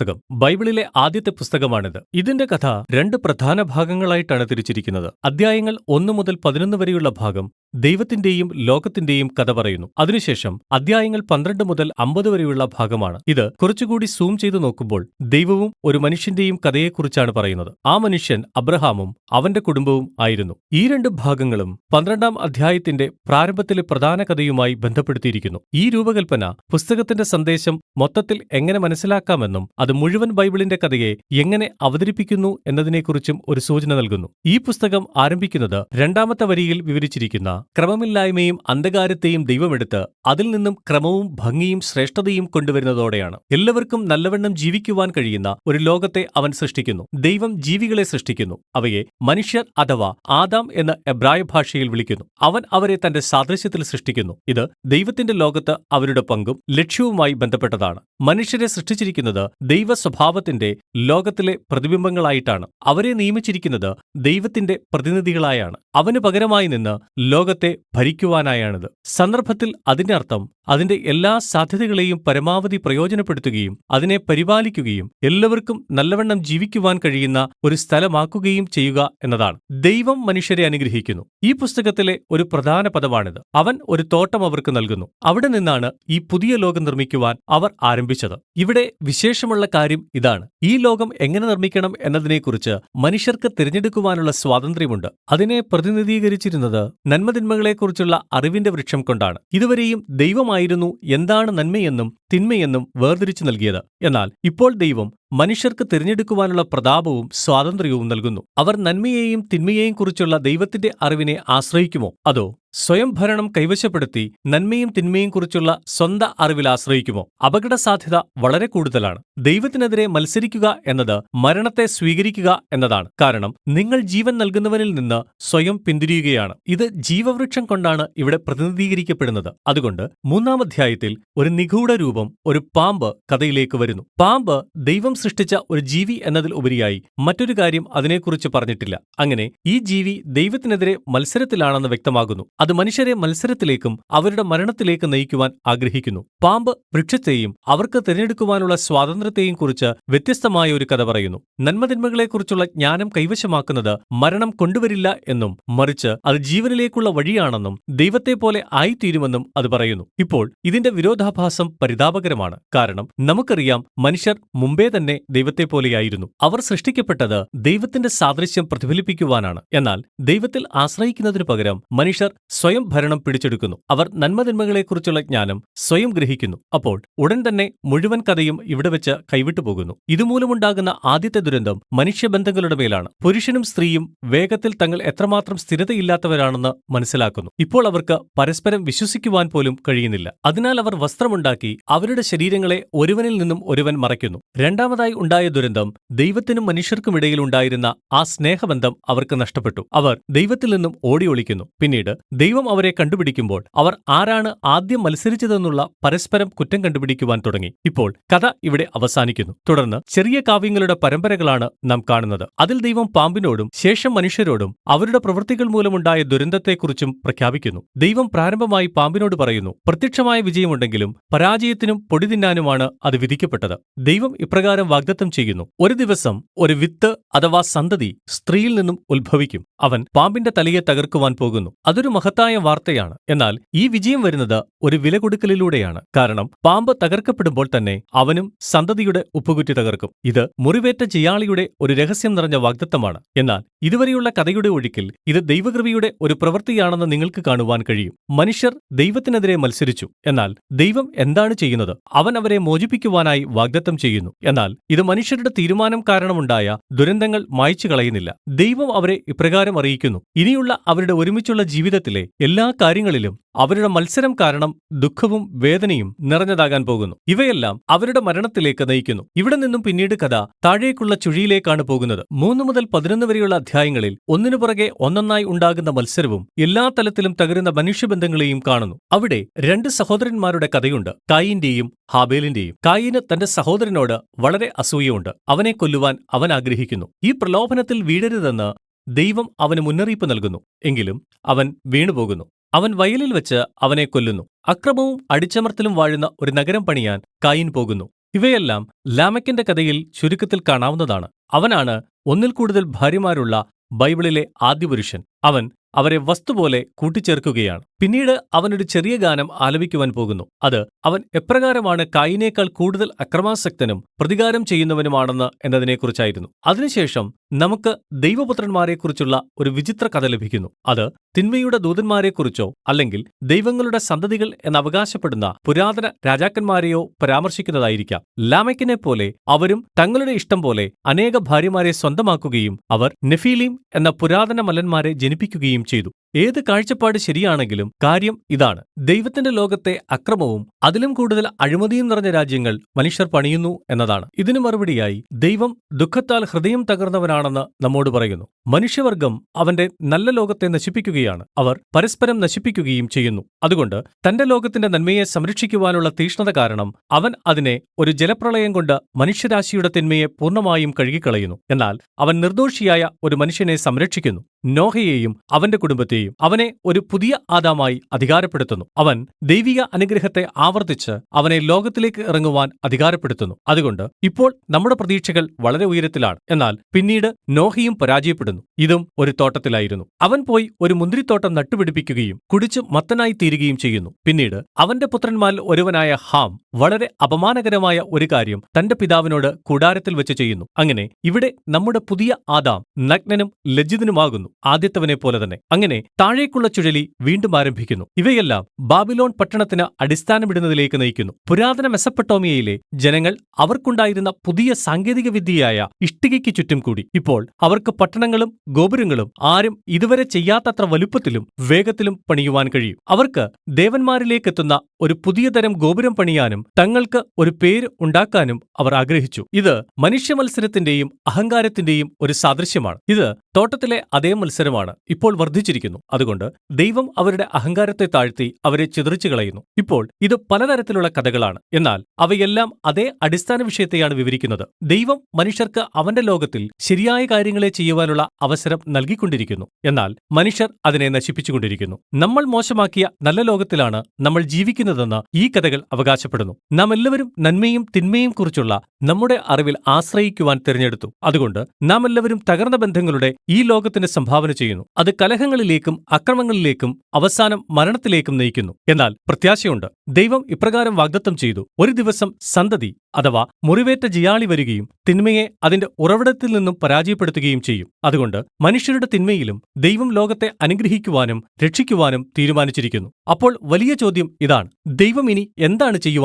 പുസ്തകം ബൈബിളിലെ ആദ്യത്തെ പുസ്തകമാണിത്. ഇതിന്റെ കഥ രണ്ട് പ്രധാന ഭാഗങ്ങളായിട്ടാണ് തിരിച്ചിരിക്കുന്നത്. അധ്യായങ്ങൾ 1 മുതൽ 11 വരെയുള്ള ഭാഗം ദൈവത്തിന്റെയും ലോകത്തിന്റെയും കഥ പറയുന്നു. അതിനുശേഷം അധ്യായങ്ങൾ 12 മുതൽ 50 വരെയുള്ള ഭാഗമാണ്. ഇത് കുറച്ചുകൂടി സൂം ചെയ്തു നോക്കുമ്പോൾ ദൈവവും ഒരു മനുഷ്യന്റെയും കഥയെക്കുറിച്ചാണ് പറയുന്നത്. ആ മനുഷ്യൻ അബ്രഹാമും അവന്റെ കുടുംബവും ആയിരുന്നു. ഈ രണ്ട് ഭാഗങ്ങളും 12-ാം അധ്യായത്തിന്റെ പ്രാരംഭത്തിലെ പ്രധാന കഥയുമായി ബന്ധപ്പെടുത്തിയിരിക്കുന്നു. ഈ രൂപകൽപ്പന പുസ്തകത്തിന്റെ സന്ദേശം മൊത്തത്തിൽ എങ്ങനെ മനസ്സിലാക്കാമെന്നും അത് മുഴുവൻ ബൈബിളിന്റെ കഥയെ എങ്ങനെ അവതരിപ്പിക്കുന്നു എന്നതിനെക്കുറിച്ചും ഒരു സൂചന നൽകുന്നു. ഈ പുസ്തകം ആരംഭിക്കുന്നത് 2-ാമത്തെ വരിയിൽ വിവരിച്ചിരിക്കുന്ന ക്രമമില്ലായ്മയും അന്ധകാരത്തെയും ദൈവമെടുത്ത് അതിൽ നിന്നും ക്രമവും ഭംഗിയും ശ്രേഷ്ഠതയും കൊണ്ടുവരുന്നതോടെയാണ്. എല്ലാവർക്കും നല്ലവണ്ണം ജീവിക്കുവാൻ കഴിയുന്ന ഒരു ലോകത്തെ അവൻ സൃഷ്ടിക്കുന്നു. ദൈവം ജീവികളെ സൃഷ്ടിക്കുന്നു. അവയെ മനുഷ്യർ അഥവാ ആദാം എന്ന എബ്രായ ഭാഷയിൽ വിളിക്കുന്നു. അവൻ അവരെ തന്റെ സാദൃശ്യത്തിൽ സൃഷ്ടിക്കുന്നു. ഇത് ദൈവത്തിന്റെ ലോകത്ത് അവരുടെ പങ്കും ലക്ഷ്യവുമായി ബന്ധപ്പെട്ടതാണ്. മനുഷ്യരെ സൃഷ്ടിച്ചിരിക്കുന്നത് ദൈവ സ്വഭാവത്തിന്റെ ലോകത്തിലെ പ്രതിബിംബങ്ങളായിട്ടാണ്. അവരെ നിയമിച്ചിരിക്കുന്നത് ദൈവത്തിന്റെ പ്രതിനിധികളായാണ്. അവന് പകരമായി നിന്ന് ലോകത്തെ ഭരിക്കുവാനായാണിത്. സന്ദർഭത്തിൽ അതിന്റെ അർത്ഥം അതിന്റെ എല്ലാ സാധ്യതകളെയും പരമാവധി പ്രയോജനപ്പെടുത്തുകയും അതിനെ പരിപാലിക്കുകയും എല്ലാവർക്കും നല്ലവണ്ണം ജീവിക്കുവാൻ കഴിയുന്ന ഒരു സ്ഥലമാക്കുകയും ചെയ്യുക എന്നതാണ്. ദൈവം മനുഷ്യരെ അനുഗ്രഹിക്കുന്നു. ഈ പുസ്തകത്തിലെ ഒരു പ്രധാന പദമാണിത്. അവൻ ഒരു തോട്ടം അവർക്ക് നൽകുന്നു. അവിടെ നിന്നാണ് ഈ പുതിയ ലോകം നിർമ്മിക്കുവാൻ അവർ ആരംഭിച്ചത്. ഇവിടെ വിശേഷമുള്ള കാര്യം ഇതാണ്: ഈ ലോകം എങ്ങനെ നിർമ്മിക്കണം എന്നതിനെക്കുറിച്ച് മനുഷ്യർക്ക് തിരഞ്ഞെടുക്കുവാനുള്ള സ്വാതന്ത്ര്യമുണ്ട്. അതിനെ പ്രതിനിധീകരിച്ചിരുന്നത് നന്മതിന്മകളെക്കുറിച്ചുള്ള അറിവിന്റെ വൃക്ഷം കൊണ്ടാണ്. ഇതുവരെയും ദൈവമായിരുന്നു എന്താണ് നന്മയെന്നും തിന്മയെന്നും വേർതിരിച്ചു നൽകിയത്. എന്നാൽ ഇപ്പോൾ ദൈവം മനുഷ്യർക്ക് തിരഞ്ഞെടുക്കുവാനുള്ള പ്രതാപവും സ്വാതന്ത്ര്യവും നൽകുന്നു. അവർ നന്മയെയും തിന്മയെയും കുറിച്ചുള്ള ദൈവത്തിന്റെ അറിവിനെ ആശ്രയിക്കുമോ, അതോ സ്വയം ഭരണം കൈവശപ്പെടുത്തി നന്മയും തിന്മയും കുറിച്ചുള്ള സ്വന്തം അറിവിൽ ആശ്രയിക്കുമോ? അപകട സാധ്യത വളരെ കൂടുതലാണ്. ദൈവത്തിനെതിരെ മത്സരിക്കുക എന്നത് മരണത്തെ സ്വീകരിക്കുക എന്നതാണ്. കാരണം നിങ്ങൾ ജീവൻ നൽകുന്നവനിൽ നിന്ന് സ്വയം പിന്തിരിയുകയാണ്. ഇത് ജീവവൃക്ഷം കൊണ്ടാണ് ഇവിടെ പ്രതിനിധീകരിക്കപ്പെടുന്നത്. അതുകൊണ്ട് 3-ാം അധ്യായത്തിൽ ഒരു നിഗൂഢ രൂപം, ഒരു പാമ്പ് കഥയിലേക്ക് വരുന്നു. പാമ്പ് ദൈവം സൃഷ്ടിച്ച ഒരു ജീവി എന്നതിൽ ഉപരിയായി മറ്റൊരു കാര്യം അതിനെക്കുറിച്ച് പറഞ്ഞിട്ടില്ല. അങ്ങനെ ഈ ജീവി ദൈവത്തിനെതിരെ മത്സരത്തിലാണെന്ന് വ്യക്തമാകുന്നു. അത് മനുഷ്യരെ മത്സരത്തിലേക്കും അവരുടെ മരണത്തിലേക്ക് നയിക്കുവാൻ ആഗ്രഹിക്കുന്നു. പാമ്പ് വൃക്ഷത്തെയും അവർക്ക് തിരഞ്ഞെടുക്കുവാനുള്ള സ്വാതന്ത്ര്യത്തെയും കുറിച്ച് വ്യത്യസ്തമായ ഒരു കഥ പറയുന്നു. നന്മതിന്മകളെക്കുറിച്ചുള്ള ജ്ഞാനം കൈവശമാക്കുന്നത് മരണം കൊണ്ടുവരില്ല എന്നും മറിച്ച് അത് ജീവനിലേക്കുള്ള വഴിയാണെന്നും ദൈവത്തെ പോലെ ആയിത്തീരുമെന്നും അത് പറയുന്നു. ഇപ്പോൾ ഇതിന്റെ വിരോധാഭാസം പരിതാപകരമാണ്. കാരണം നമുക്കറിയാം, മനുഷ്യർ മുമ്പേ തന്നെ ദൈവത്തെ പോലെയായിരുന്നു. അവർ സൃഷ്ടിക്കപ്പെട്ടത് ദൈവത്തിന്റെ സാദൃശ്യം പ്രതിഫലിപ്പിക്കുവാനാണ്. എന്നാൽ ദൈവത്തിൽ ആശ്രയിക്കുന്നതിനു പകരം മനുഷ്യർ സ്വയം ഭരണം പിടിച്ചെടുക്കുന്നു. അവർ നന്മതിന്മകളെക്കുറിച്ചുള്ള ജ്ഞാനം സ്വയം ഗ്രഹിക്കുന്നു. അപ്പോൾ ഉടൻ തന്നെ മുഴുവൻ കഥയും ഇവിടെ വെച്ച് കൈവിട്ടു പോകുന്നു. ഇതുമൂലമുണ്ടാകുന്ന ആദ്യത്തെ ദുരന്തം മനുഷ്യബന്ധങ്ങളുടെ മേലാണ്. പുരുഷനും സ്ത്രീയും വേഗത്തിൽ തങ്ങൾ എത്രമാത്രം സ്ഥിരതയില്ലാത്തവരാണെന്ന് മനസ്സിലാക്കുന്നു. ഇപ്പോൾ അവർക്ക് പരസ്പരം വിശ്വസിക്കുവാൻ പോലും കഴിയുന്നില്ല. അതിനാൽ അവർ വസ്ത്രമുണ്ടാക്കി അവരുടെ ശരീരങ്ങളെ ഒരുവനിൽ നിന്നും ഒരുവൻ മറയ്ക്കുന്നു. രണ്ടാമതായി ഉണ്ടായ ദുരന്തം ദൈവത്തിനും മനുഷ്യർക്കുമിടയിൽ ഉണ്ടായിരുന്ന ആ സ്നേഹബന്ധം അവർക്ക് നഷ്ടപ്പെട്ടു. അവർ ദൈവത്തിൽ നിന്നും ഓടി ഒളിക്കുന്നു. പിന്നീട് ദൈവം അവരെ കണ്ടുപിടിക്കുമ്പോൾ അവർ ആരാണ് ആദ്യം മത്സരിച്ചതെന്നുള്ള പരസ്പരം കുറ്റം കണ്ടുപിടിക്കുവാൻ തുടങ്ങി. ഇപ്പോൾ കഥ ഇവിടെ അവസാനിക്കുന്നു. തുടർന്ന് ചെറിയ കാവ്യങ്ങളുടെ പരമ്പരകളാണ് നാം കാണുന്നത്. അതിൽ ദൈവം പാമ്പിനോടും ശേഷം മനുഷ്യരോടും അവരുടെ പ്രവൃത്തികൾ മൂലമുണ്ടായ ദുരന്തത്തെക്കുറിച്ചും പ്രഖ്യാപിക്കുന്നു. ദൈവം പ്രാരംഭമായി പാമ്പിനോട് പറയുന്നു, പ്രത്യക്ഷമായ വിജയമുണ്ടെങ്കിലും പരാജയത്തിനും പൊടി തിന്നാനുമാണ് അത് വിധിക്കപ്പെട്ടത്. ദൈവം ഇപ്രകാരം വാഗ്ദത്തം ചെയ്യുന്നു: ഒരു ദിവസം ഒരു വിത്ത് അഥവാ സന്തതി സ്ത്രീയിൽ നിന്നും ഉത്ഭവിക്കും. അവൻ പാമ്പിന്റെ തലയെ തകർക്കുവാൻ പോകുന്നു. അതൊരു മഹത്തായ വാർത്തയാണ്. എന്നാൽ ഈ വിജയം വരുന്നത് ഒരു വില കൊടുക്കലിലൂടെയാണ്. കാരണം പാമ്പ് തകർക്കപ്പെടുമ്പോൾ തന്നെ അവനും സന്തതിയുടെ ഉപ്പുകുറ്റി തകർക്കും. ഇത് മുറിവേറ്റ ജിയാളിയുടെ ഒരു രഹസ്യം നിറഞ്ഞ വാഗ്ദത്തമാണ്. എന്നാൽ ഇതുവരെയുള്ള കഥയുടെ ഒഴുക്കിൽ ഇത് ദൈവകൃപയുടെ ഒരു പ്രവൃത്തിയാണെന്ന് നിങ്ങൾക്ക് കാണുവാൻ കഴിയും. മനുഷ്യർ ദൈവത്തിനെതിരെ മത്സരിച്ചു. എന്നാൽ ദൈവം എന്താണ് ചെയ്യുന്നത്? അവൻ അവരെ മോചിപ്പിക്കുവാനായി വാഗ്ദത്തം ചെയ്യുന്നു. എന്നാൽ ഇത് മനുഷ്യരുടെ തീരുമാനം കാരണമുണ്ടായ ദുരന്തങ്ങൾ മായ്ച്ചു കളയുന്നില്ല. ദൈവം അവരെ ഇപ്രകാരം അറിയിക്കുന്നു: ഇനിയുള്ള അവരുടെ ഒരുമിച്ചുള്ള ജീവിതത്തിലെ എല്ലാ കാര്യങ്ങളിലും അവരുടെ മത്സരം കാരണം ദുഃഖവും വേദനയും നിറഞ്ഞതാകാൻ പോകുന്നു. ഇവയെല്ലാം അവരുടെ മരണത്തിലേക്ക് നയിക്കുന്നു. ഇവിടെ നിന്നും പിന്നീട് കഥ താഴേക്കുള്ള ചുഴിയിലേക്കാണ് പോകുന്നത്. 3 മുതൽ 11 വരെയുള്ള അധ്യായങ്ങളിൽ ഒന്നിനു പുറകെ ഒന്നൊന്നായി ഉണ്ടാകുന്ന മത്സരവും എല്ലാ തലത്തിലും തകരുന്ന മനുഷ്യബന്ധങ്ങളെയും കാണുന്നു. അവിടെ 2 സഹോദരന്മാരുടെ കഥയുണ്ട്, കായീന്റെയും ഹാബേലിന്റെയും. കായീന് തന്റെ സഹോദരനോട് വളരെ അസൂയയുണ്ട്. അവനെ കൊല്ലുവാൻ അവൻ ആഗ്രഹിക്കുന്നു. ഈ പ്രലോഭനത്തിൽ വീഴരുതെന്ന് ദൈവം അവന് മുന്നറിയിപ്പ് നൽകുന്നു. എങ്കിലും അവൻ വീണുപോകുന്നു. അവൻ വയലിൽ വെച്ച് അവനെ കൊല്ലുന്നു. അക്രമവും അടിച്ചമർത്തലും വാഴുന്ന ഒരു നഗരം പണിയാൻ കായീൻ പോകുന്നു. ഇവയെല്ലാം ലാമെക്കിന്റെ കഥയിൽ ചുരുക്കത്തിൽ കാണാവുന്നതാണ്. അവനാണ് ഒന്നിൽ കൂടുതൽ ഭാര്യമാരുള്ള ബൈബിളിലെ ആദ്യപുരുഷൻ. അവൻ അവരെ വസ്തുപോലെ കൂട്ടിച്ചേർക്കുകയാണ്. പിന്നീട് അവനൊരു ചെറിയ ഗാനം ആലപിക്കുവാൻ പോകുന്നു. അത് അവൻ എപ്രകാരമാണ് കായീനേക്കാൾ കൂടുതൽ അക്രമാസക്തനും പ്രതികാരം ചെയ്യുന്നവനുമാണെന്ന് എന്നതിനെക്കുറിച്ചായിരുന്നു. അതിനുശേഷം നമുക്ക് ദൈവപുത്രന്മാരെക്കുറിച്ചുള്ള ഒരു വിചിത്ര കഥ ലഭിക്കുന്നു. അത് തിന്മയുടെ ദൂതന്മാരെക്കുറിച്ചോ അല്ലെങ്കിൽ ദൈവങ്ങളുടെ സന്തതികൾ എന്നവകാശപ്പെടുന്ന പുരാതന രാജാക്കന്മാരെയോ പരാമർശിക്കുന്നതായിരിക്കാം. ലാമെക്കിനെ പോലെ അവരും തങ്ങളുടെ ഇഷ്ടം പോലെ അനേക ഭാര്യമാരെ സ്വന്തമാക്കുകയും അവർ നെഫീലീം എന്ന പുരാതന മല്ലന്മാരെ ജനിപ്പിക്കുകയും ചെയ്തു. ഏത് കാഴ്ചപ്പാട് ശരിയാണെങ്കിലും കാര്യം ഇതാണ്: ദൈവത്തിന്റെ ലോകത്തെ അക്രമവും അതിലും കൂടുതൽ അഴിമതിയും നിറഞ്ഞ രാജ്യങ്ങൾ മനുഷ്യർ പണിയുന്നു എന്നതാണ്. ഇതിനു മറുപടിയായി ദൈവം ദുഃഖത്താൽ ഹൃദയം തകർന്നവനാണെന്ന് നമ്മോട് പറയുന്നു. മനുഷ്യവർഗം അവന്റെ നല്ല ലോകത്തെ നശിപ്പിക്കുകയാണ്. അവർ പരസ്പരം നശിപ്പിക്കുകയും ചെയ്യുന്നു. അതുകൊണ്ട് തന്റെ ലോകത്തിന്റെ നന്മയെ സംരക്ഷിക്കുവാനുള്ള തീക്ഷ്ണത കാരണം അവൻ അതിനെ ഒരു ജലപ്രളയം കൊണ്ട് മനുഷ്യരാശിയുടെ തിന്മയെ പൂർണ്ണമായും കഴുകിക്കളയുന്നു. എന്നാൽ അവൻ നിർദോഷിയായ ഒരു മനുഷ്യനെ സംരക്ഷിക്കുന്നു, നോഹയെയും അവന്റെ കുടുംബത്തെയും. അവനെ ഒരു പുതിയ ആദാമായി അധികാരപ്പെടുത്തുന്നു. അവൻ ദൈവിക അനുഗ്രഹത്തെ ആവർത്തിച്ച് അവനെ ലോകത്തിലേക്ക് ഇറങ്ങുവാൻ അധികാരപ്പെടുത്തുന്നു. അതുകൊണ്ട് ഇപ്പോൾ നമ്മുടെ പ്രതീക്ഷകൾ വളരെ ഉയരത്തിലാണ്. എന്നാൽ പിന്നീട് നോഹയും പരാജയപ്പെടുന്നു. ഇതും ഒരു തോട്ടത്തിലായിരുന്നു. അവൻ പോയി ഒരു മുന്തിരിത്തോട്ടം നട്ടുപിടിപ്പിക്കുകയും കുടിച്ച് മത്തനായി തീരുകയും ചെയ്യുന്നു. പിന്നീട് അവന്റെ പുത്രന്മാരിൽ ഒരുവനായ ഹാം വളരെ അപമാനകരമായ ഒരു കാര്യം തന്റെ പിതാവിനോട് കൂടാരത്തിൽ വെച്ച് ചെയ്യുന്നു. അങ്ങനെ ഇവിടെ നമ്മുടെ പുതിയ ആദാം നഗ്നനും ലജ്ജിതനുമാകുന്നു, ആദ്യത്തവനെ പോലെ തന്നെ. അങ്ങനെ താഴേക്കുള്ള ചുഴലി വീണ്ടും ആരംഭിക്കുന്നു. ഇവയെല്ലാം ബാബിലോൺ പട്ടണത്തിന് അടിസ്ഥാനമിടുന്നതിലേക്ക് നയിക്കുന്നു. പുരാതന മെസപ്പൊട്ടോമിയയിലെ ജനങ്ങൾ അവർക്കുണ്ടായിരുന്ന പുതിയ സാങ്കേതിക വിദ്യയായ ഇഷ്ടികയ്ക്ക് ചുറ്റും കൂടി. ഇപ്പോൾ അവർക്ക് പട്ടണങ്ങളും ഗോപുരങ്ങളും ആരും ഇതുവരെ ചെയ്യാത്തത്ര വലുപ്പത്തിലും വേഗത്തിലും പണിയുവാൻ കഴിയും. അവർക്ക് ദേവന്മാരിലേക്കെത്തുന്ന ഒരു പുതിയ തരം ഗോപുരം പണിയാനും തങ്ങൾക്ക് ഒരു പേര് ഉണ്ടാക്കാനും അവർ ആഗ്രഹിച്ചു. ഇത് മനുഷ്യ മത്സരത്തിന്റെയും അഹങ്കാരത്തിന്റെയും ഒരു സാദൃശ്യമാണ്. ഇത് തോട്ടത്തിലെ അതേ മത്സരമാണ്, ഇപ്പോൾ വർദ്ധിച്ചിരിക്കുന്നു. അതുകൊണ്ട് ദൈവം അവരുടെ അഹങ്കാരത്തെ താഴ്ത്തി അവരെ ചിതറിച്ചു കളയുന്നു. ഇപ്പോൾ ഇത് പലതരത്തിലുള്ള കഥകളാണ്, എന്നാൽ അവയെല്ലാം അതേ അടിസ്ഥാന വിഷയത്തെയാണ് വിവരിക്കുന്നത്. ദൈവം മനുഷ്യർക്ക് അവന്റെ ലോകത്തിൽ ശരിയായ കാര്യങ്ങളെ ചെയ്യുവാനുള്ള അവസരം നൽകിക്കൊണ്ടിരിക്കുന്നു. എന്നാൽ മനുഷ്യർ അതിനെ നശിപ്പിച്ചുകൊണ്ടിരിക്കുന്നു. നമ്മൾ മോശമാക്കിയ നല്ല ലോകത്തിലാണ് നമ്മൾ ജീവിക്കുന്നതെന്ന് ഈ കഥകൾ അവകാശപ്പെടുന്നു. നാം എല്ലാവരും നന്മയും തിന്മയും കുറിച്ചുള്ള നമ്മുടെ അറിവിൽ ആശ്രയിക്കുവാൻ തിരഞ്ഞെടുത്തു. അതുകൊണ്ട് നാം എല്ലാവരും തകർന്ന ബന്ധങ്ങളുടെ ഈ ലോകത്തിന് സംഭാവന ചെയ്യുന്നു. അത് കലഹങ്ങളിലേക്കും അക്രമങ്ങളിലേക്കും അവസാനം മരണത്തിലേക്കും നയിക്കുന്നു. എന്നാൽ പ്രത്യാശയുണ്ട്. ദൈവം ഇപ്രകാരം വാഗ്ദത്തം ചെയ്തു: ഒരു ദിവസം സന്തതി അഥവാ മുറിവേറ്റ ജിയാളി വരികയും തിന്മയെ അതിന്റെ ഉറവിടത്തിൽ നിന്നും പരാജയപ്പെടുത്തുകയും ചെയ്യും. അതുകൊണ്ട് മനുഷ്യരുടെ തിന്മയിലും ദൈവം ലോകത്തെ അനുഗ്രഹിക്കുവാനും രക്ഷിക്കുവാനും തീരുമാനിച്ചിരിക്കുന്നു. അപ്പോൾ വലിയ ചോദ്യം ഇതാണ്: ദൈവം ഇനി എന്താണ് ചെയ്യുവാൻ